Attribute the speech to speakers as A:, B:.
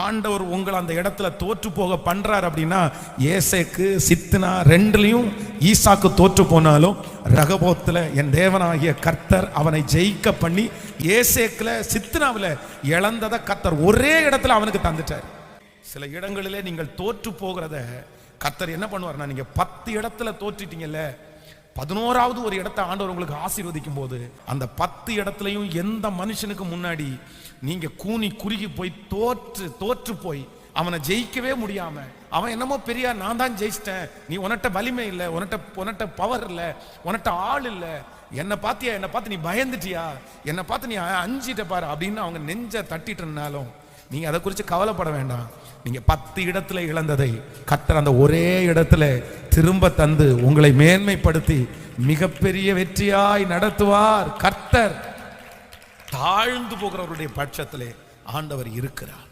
A: ஆண்டவர் உங்களை அந்த இடத்துல தோற்று போக பண்றார் அப்படின்னா, ஏசேக்கு சித்னா ரெண்டுலையும் ஈசாக்கு தோற்று போனாலும் ரகபோத்துல என் தேவனாகிய கர்த்தர் அவனை ஜெயிக்க பண்ணி ஏசேக்குல சித்னாவில் இழந்ததை கர்த்தர் ஒரே இடத்துல அவனுக்கு தந்துட்டார். சில இடங்களிலே நீங்கள் தோற்று போகிறத கர்த்தர் என்ன பண்ணுவார்னா, நீங்க 10 இடத்துல தோற்றிட்டீங்கல்ல, 11வது ஒரு இடத்தை ஆண்டவர் உங்களுக்கு ஆசீர்வதிக்கும் போது அந்த 10 இடத்துலையும் எந்த மனுஷனுக்கு முன்னாடி நீங்க கூனி குறுகி போய் தோற்று போய் அவனை ஜெயிக்கவே முடியாம, அவன் என்னமோ பெரிய நான் தான் ஜெயிச்சிட்டேன், நீ உன்கிட்ட வலிமை இல்லை, உன்கிட்ட பவர் இல்லை, உன்கிட்ட ஆள் இல்லை, என்னை பார்த்தியா, என்னை பார்த்து நீ பயந்துட்டியா, என்னை பார்த்து நீ அஞ்சிட்ட பாரு அப்படின்னு அவங்க நெஞ்ச தட்டிட்டு இருந்தாலும் நீங்க அதை குறித்து கவலைப்பட வேண்டாம். நீங்க 10 இடத்துல இழந்ததை கர்த்தர் அந்த ஒரே இடத்துல திரும்ப தந்து உங்களை மேன்மைப்படுத்தி மிகப்பெரிய வெற்றியாய் நடத்துவார். கர்த்தர் தாழ்ந்து போகிறவருடைய பட்சத்திலே ஆண்டவர் இருக்கிறார்.